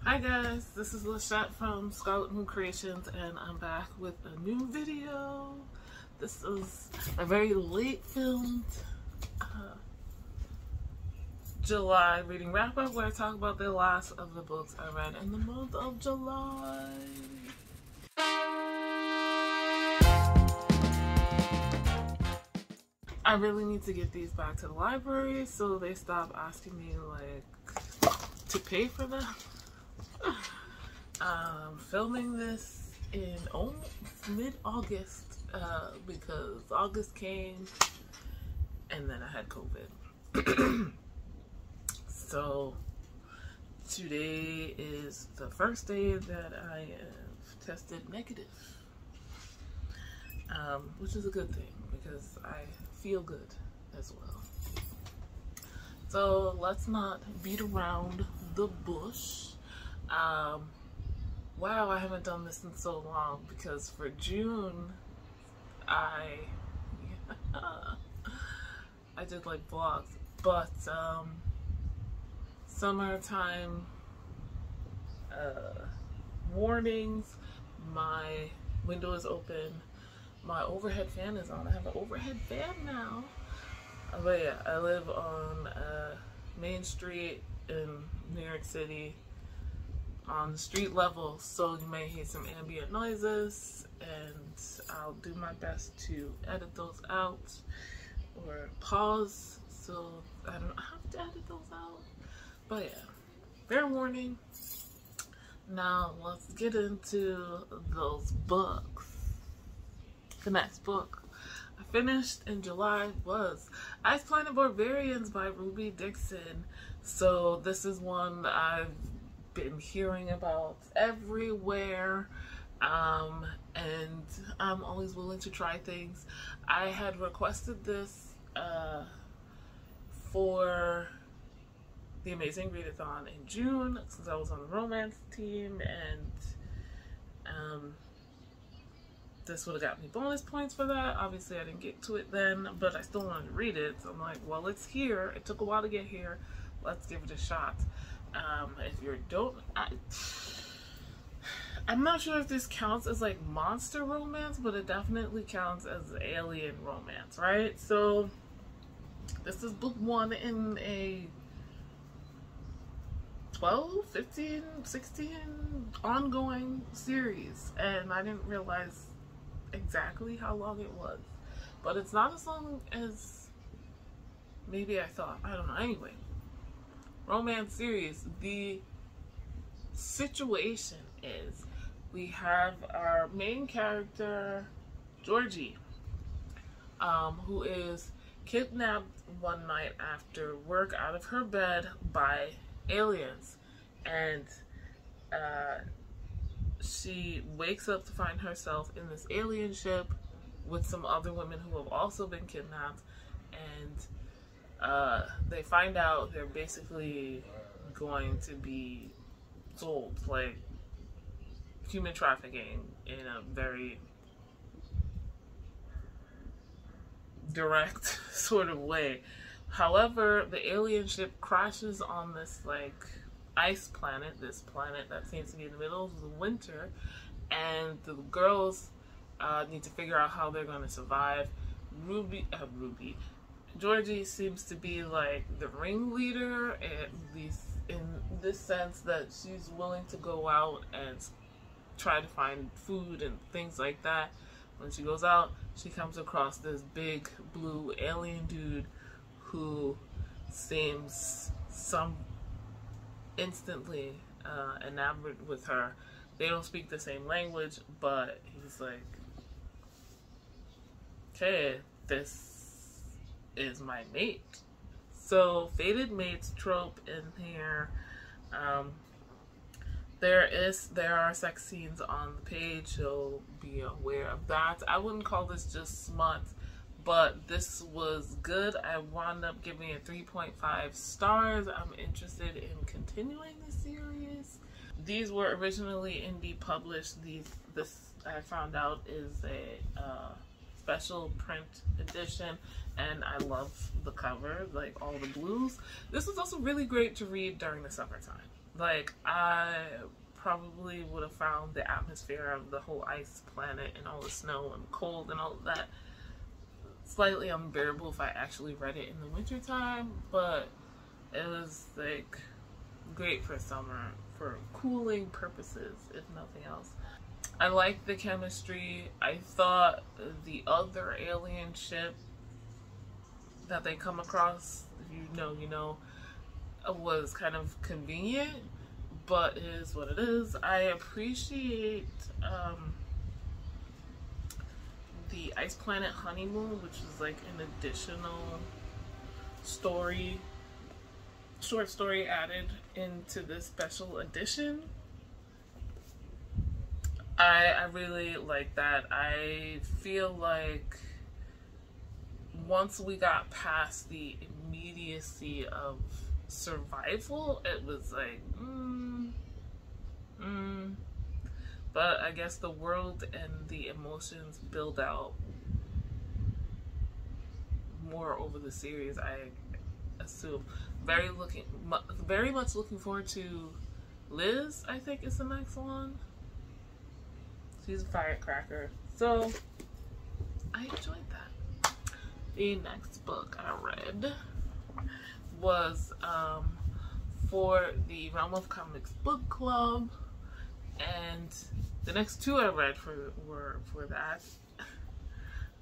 Hi guys, this is Lashette from Scarlet Moon Creations, and I'm back with a new video. This is a very late filmed July reading wrap up where I talk about the last of the books I read in the month of July. I really need to get these back to the library so they stop asking me like to pay for them. I'm filming this in mid-August because August came and then I had COVID. So today is the first day that I have tested negative, which is a good thing because I feel good as well. So let's not beat around the bush. Wow, I haven't done this in so long because for June I did like vlogs, but summertime warnings, my window is open, my overhead fan is on. I have an overhead fan now. But yeah, I live on Main Street in New York City on the street level, so you may hear some ambient noises, and I'll do my best to edit those out or pause so I don't have to edit those out. But yeah, fair warning. Now let's get into those books. The next book I finished in July was Planet Barbarians by Ruby Dixon. So this is one that I've been hearing about everywhere, and I'm always willing to try things. I had requested this for the Amazing Readathon in June since I was on the romance team, and this would have got me bonus points for that. Obviously I didn't get to it then, but I still wanted to read it, so I'm like, well, it's here. It took a while to get here. Let's give it a shot. If you don't, I'm not sure if this counts as like monster romance, but it definitely counts as alien romance, right? So this is book one in a 12, 15, 16 ongoing series, and I didn't realize exactly how long it was, but it's not as long as maybe I thought. I don't know. Anyway, romance series. The situation is we have our main character Georgie, who is kidnapped one night after work out of her bed by aliens, and she wakes up to find herself in this alien ship with some other women who have also been kidnapped, and they find out they're basically going to be sold, like human trafficking in a very direct sort of way. However, the alien ship crashes on this like ice planet, this planet that seems to be in the middle of the winter, and the girls need to figure out how they're going to survive. Georgie seems to be like the ringleader, at least in this sense that she's willing to go out and try to find food and things like that. When she goes out, she comes across this big blue alien dude who seems instantly enamored with her. They don't speak the same language, but he's like, okay, this is my mate. So fated mates trope in here. There are sex scenes on the page, so be aware of that. I wouldn't call this just smut, but this was good. I wound up giving it 3.5 stars. I'm interested in continuing the series. These were originally indie published. This I found out is a special print edition, and I love the cover, like all the blues. This was also really great to read during the summertime. Like, I probably would have found the atmosphere of the whole ice planet and all the snow and cold and all of that slightly unbearable if I actually read it in the wintertime, but it was like great for summer for cooling purposes, if nothing else. I liked the chemistry. I thought the other alien ship that they come across, you know, was kind of convenient, but it is what it is. I appreciate the Ice Planet Honeymoon, which is like an additional short story added into this special edition. I really like that. I feel like once we got past the immediacy of survival, it was like, but I guess the world and the emotions build out more over the series, I assume. Very much looking forward to Liz, I think is the next one. She's a firecracker. So I enjoyed that. The next book I read was for the Realm of Comics book club, and the next two I read were for that.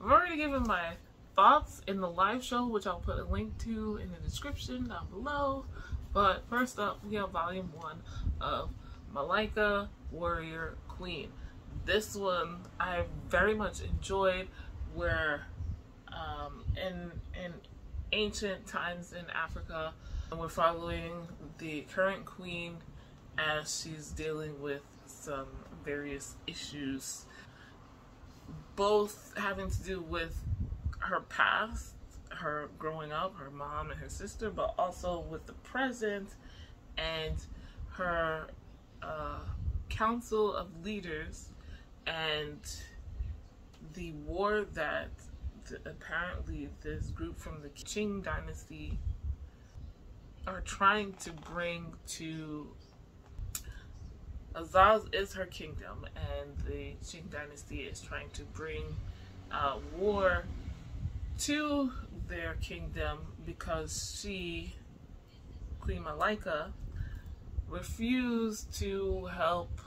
I've already given my thoughts in the live show, which I'll put a link to in the description down below. But first up, we have volume 1 of Malika, Warrior Queen. This one I very much enjoyed, where in ancient times in Africa, we're following the current queen as she's dealing with some various issues, both having to do with her past, her growing up, her mom and her sister, but also with the present and her council of leaders and the war that apparently this group from the Qing dynasty are trying to bring to. Azaz is her kingdom, and the Qing dynasty is trying to bring war to their kingdom because she, Queen Malika, refused to help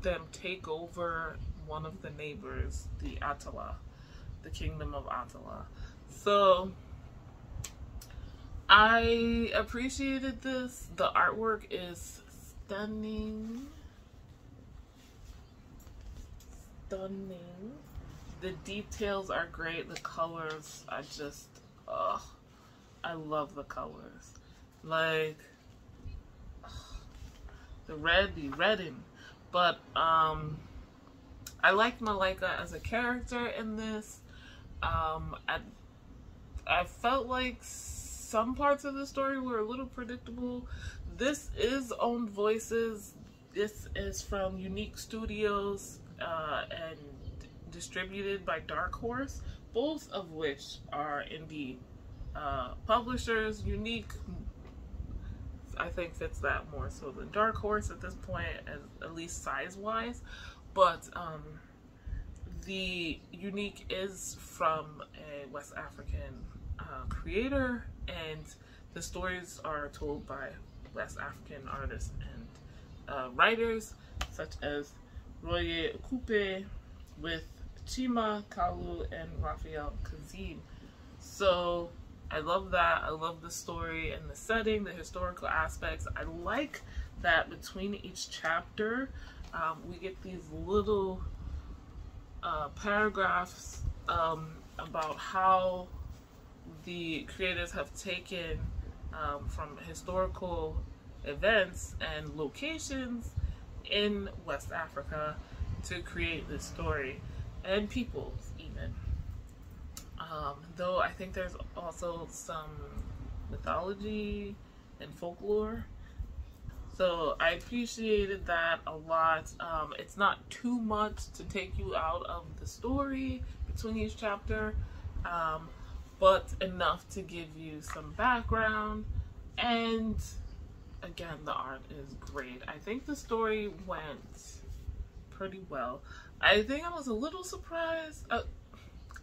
them take over one of the neighbors, the Atala, the kingdom of Atala. So I appreciated this. The artwork is stunning. The details are great. The colors, I just, I love the colors. Like, the redden. But, I liked Malika as a character in this. I felt like some parts of the story were a little predictable. This is owned voices. This is from Unique Studios and distributed by Dark Horse, both of which are indie publishers. Unique, I think, fits that more so than Dark Horse at this point, at least size-wise. But the Unique is from a West African creator, and the stories are told by West African artists and writers such as Roye Okupe with Chima Kalu and Raphael Kazim. So I love that. I love the story and the setting, the historical aspects. I like that between each chapter we get these little paragraphs about how the creators have taken from historical events and locations in West Africa to create this story, and peoples even. Though I think there's also some mythology and folklore. So I appreciated that a lot. It's not too much to take you out of the story between each chapter, but enough to give you some background, And again, the art is great. I think the story went pretty well. I think I was a little surprised.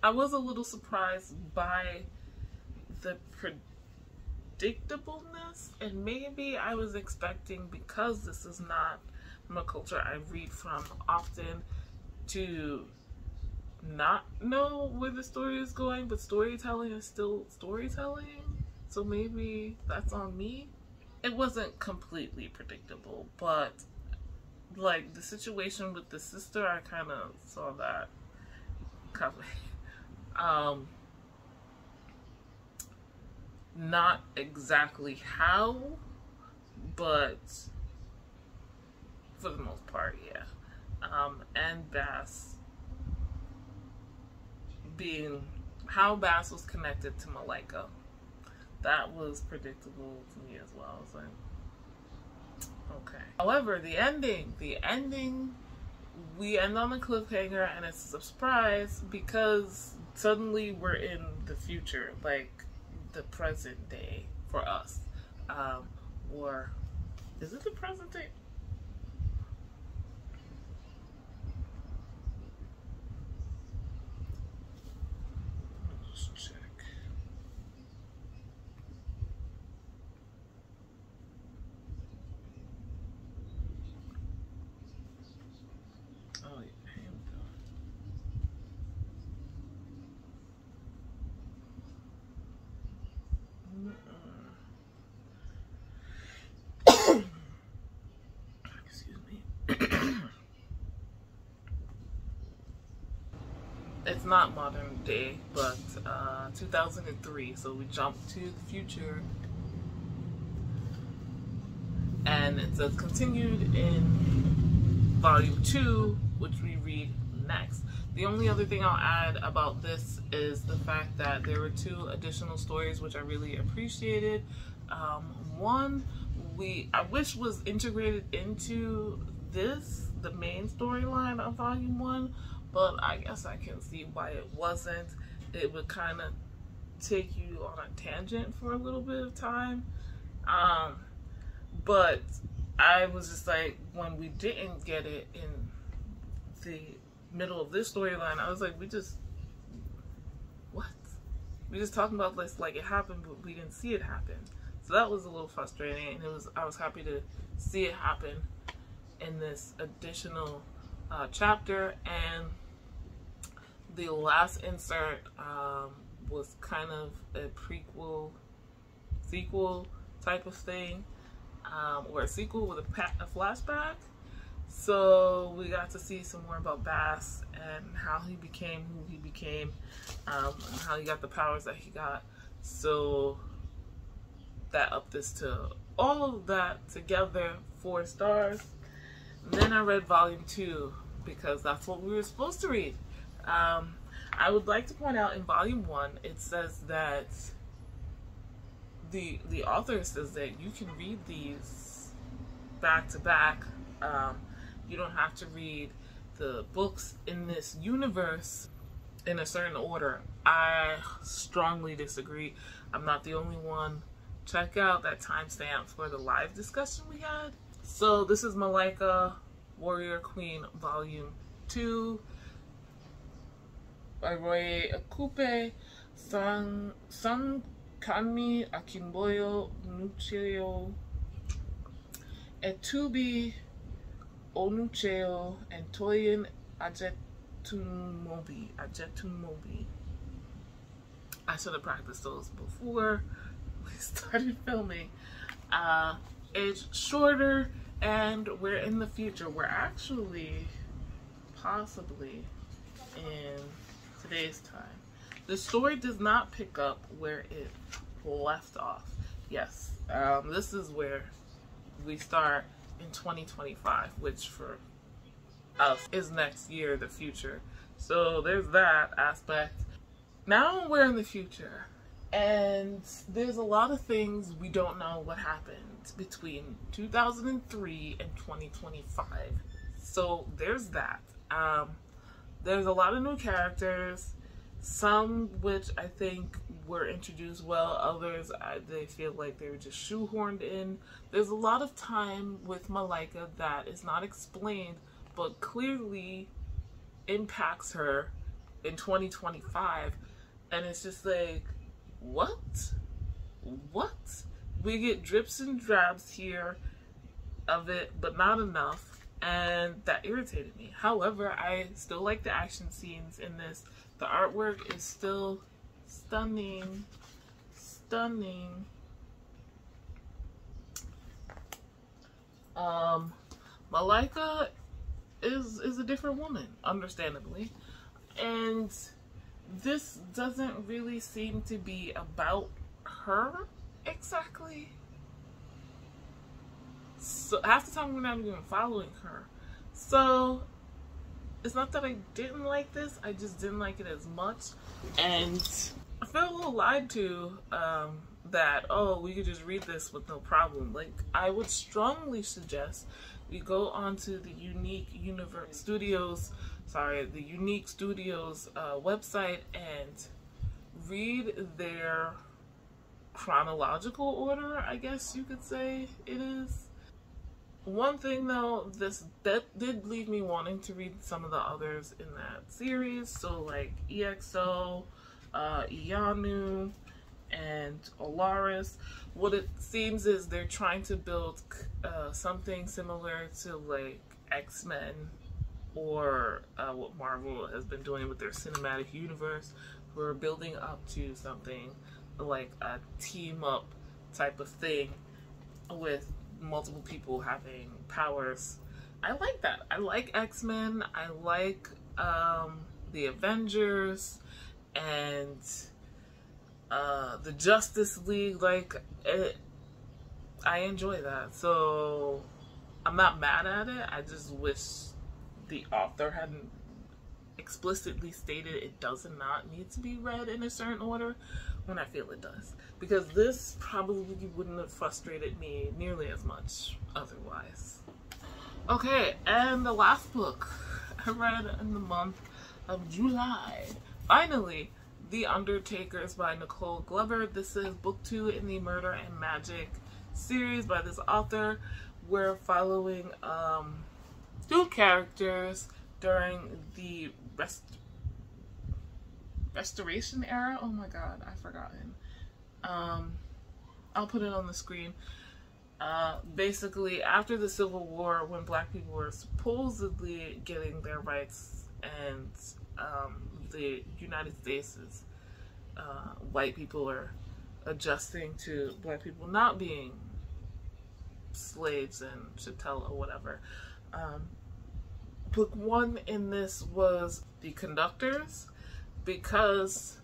I was a little surprised by the predictableness, and maybe I was expecting, because this is not a culture I read from often, to not know where the story is going, but storytelling is still storytelling, so maybe that's on me. It wasn't completely predictable, but like the situation with the sister, I kind of saw that coming. Not exactly how, but for the most part, yeah. And Bass, being how Bass was connected to Malika, that was predictable to me as well. I was like, okay. However, the ending, we end on a cliffhanger, and it's a surprise because suddenly we're in the future, like the present day for us. Or is it the present day? Let's check. Oh, yeah, here we go. Excuse me. It's not modern day, but 2003, so we jump to the future, and it's continued in volume 2, which we read next. The only other thing I'll add about this is the fact that there were 2 additional stories which I really appreciated. One, I wish was integrated into the main storyline of volume 1, but I guess I can see why it wasn't. It would kind of take you on a tangent for a little bit of time. But I was just like, when we didn't get it in the middle of this storyline, I was like, what? We just talking about this like it happened, but we didn't see it happen. So that was a little frustrating, and I was happy to see it happen in this additional chapter. And the last insert was kind of a sequel type of thing, or a sequel with a flashback. So we got to see some more about Bass and how he became who he became, and how he got the powers that he got. So that upped this to all of that together 4 stars. And then I read volume 2 because that's what we were supposed to read. I would like to point out in volume 1, it says that the author says that you can read these back to back. You don't have to read the books in this universe in a certain order. I strongly disagree. I'm not the only one. Check out that timestamp for the live discussion we had. So this is Malika, Warrior Queen, Volume 2. By Roy Akupe, San Kanmi Akimboyo Nucheo, Etubi Onucheo, and Toyin Ajetumobi. I should have practiced those before we started filming. It's shorter, and we're in the future. We're actually possibly in today's time. The story does not pick up where it left off. Yes, this is where we start in 2025, which for us is next year, the future. So there's that aspect. Now we're in the future, and there's a lot of things we don't know what happened between 2003 and 2025. So there's that. There's a lot of new characters, Some which I think were introduced well, others they feel like they were just shoehorned in. There's a lot of time with Malika that is not explained, but clearly impacts her in 2025, and it's just like, what? We get drips and drabs here of it, but not enough, and that irritated me. However, I still like the action scenes in this. The artwork is still stunning. Malika is a different woman, understandably, and this doesn't really seem to be about her exactly. So half the time we're not even following her. So it's not that I didn't like this, I just didn't like it as much. And I feel a little lied to, that, oh, we could just read this with no problem. Like, I would strongly suggest we go onto the Unique Studios website and read their chronological order, I guess you could say it is. One thing though, that did leave me wanting to read some of the others in that series. So like EXO, Ianu, and Olaris. What it seems is they're trying to build something similar to like X-Men, or what Marvel has been doing with their cinematic universe. We're building up to something like a team up type of thing with multiple people having powers. I like that. I like X-Men. I like the Avengers and the Justice League. Like, I enjoy that. So I'm not mad at it. I just wish the author hadn't explicitly stated it does not need to be read in a certain order when I feel it does. Because this probably wouldn't have frustrated me nearly as much otherwise. Okay, and the last book I read in the month of July. Finally, The Undertakers by Nicole Glover. This is book 2 in the Murder and Magic series by this author. We're following 2 characters during the Restoration era. Oh my god, I've forgotten. I'll put it on the screen. Basically, after the Civil War, when black people were supposedly getting their rights, and the United States is, white people are adjusting to black people not being slaves and chattel or whatever. Book 1 in this was The Conductors, because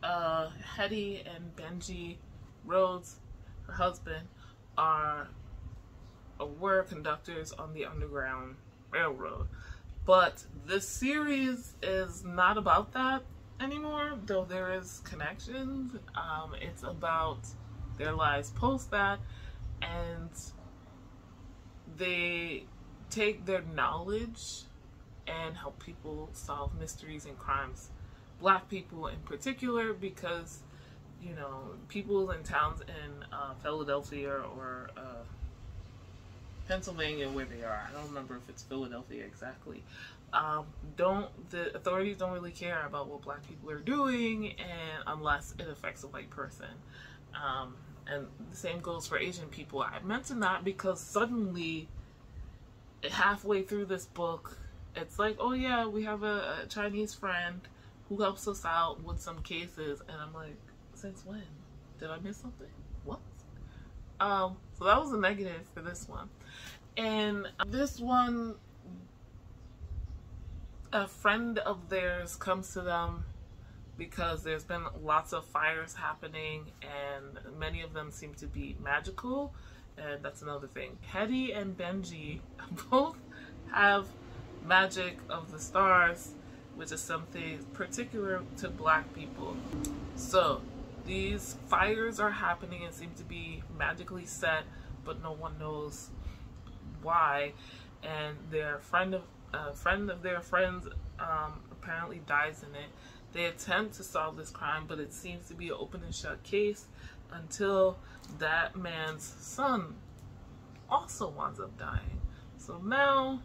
Hetty and Benji Rhodes, her husband, were conductors on the Underground Railroad. But this series is not about that anymore, though there is connections. It's about their lives post that, and they take their knowledge and help people solve mysteries and crimes. Black people in particular, because, you know, people in towns in Philadelphia or Pennsylvania, where they are, I don't remember if it's Philadelphia exactly, the authorities don't really care about what black people are doing, and unless it affects a white person. And the same goes for Asian people. I mention that because suddenly, halfway through this book, it's like, oh yeah, we have a Chinese friend who helps us out with some cases, and I'm like, since when? Did I miss something? What? So that was a negative for this one. And this one, a friend of theirs comes to them because there's been lots of fires happening, and many of them seem to be magical, and that's another thing. Hetty and Benji both have magic of the stars, which is something particular to black people. So these fires are happening and seem to be magically set, but no one knows why. And their friend of their friends apparently dies in it. They attempt to solve this crime, but it seems to be an open and shut case until that man's son also winds up dying. So now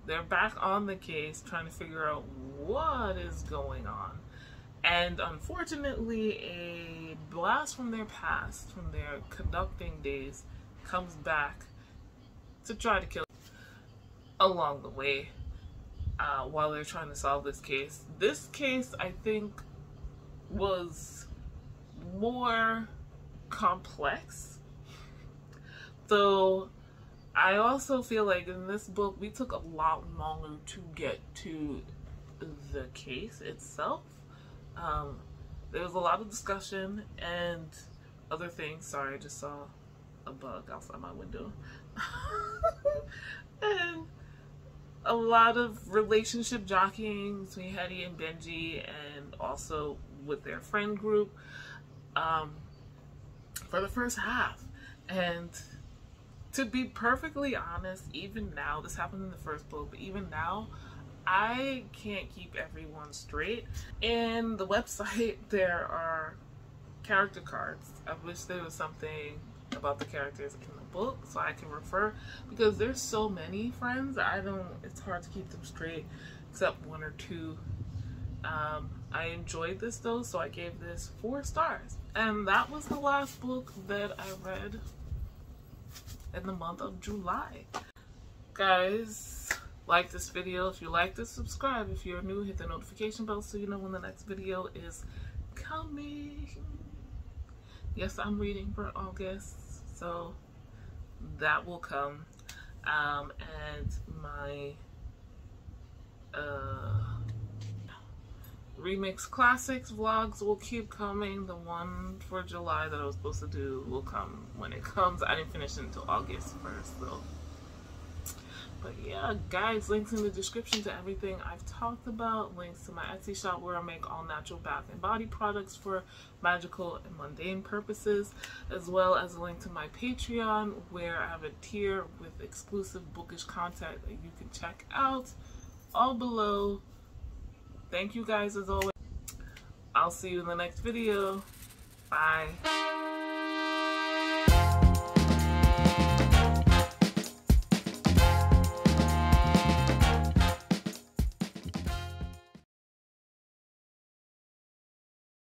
they're back on the case trying to figure out what is going on. And unfortunately, a blast from their past, from their conducting days, comes back to try to kill along the way while they're trying to solve this case. This case, I think, was more complex. Though I also feel like in this book, we took a lot longer to get to the case itself. There was a lot of discussion and other things. Sorry, I just saw a bug outside my window. And a lot of relationship jockeying between Hetty and Benji, and also with their friend group for the first half. And to be perfectly honest, even now, this happened in the first book, but even now, I can't keep everyone straight. In the website, there are character cards. I wish there was something about the characters in the book so I can refer, because there's so many friends, it's hard to keep them straight, except one or two. I enjoyed this though, so I gave this 4 stars. And that was the last book that I read in the month of July. Guys, like this video. If you like this, subscribe. If you're new, hit the notification bell so you know when the next video is coming. Yes, I'm reading for August, so that will come. And my Remix Classics vlogs will keep coming. The one for July that I was supposed to do will come when it comes. I didn't finish it until August 1st though. But yeah, guys, links in the description to everything I've talked about. Links to my Etsy shop where I make all natural bath and body products for magical and mundane purposes, as well as a link to my Patreon where I have a tier with exclusive bookish content that you can check out, all below. Thank you guys as always. I'll see you in the next video. Bye.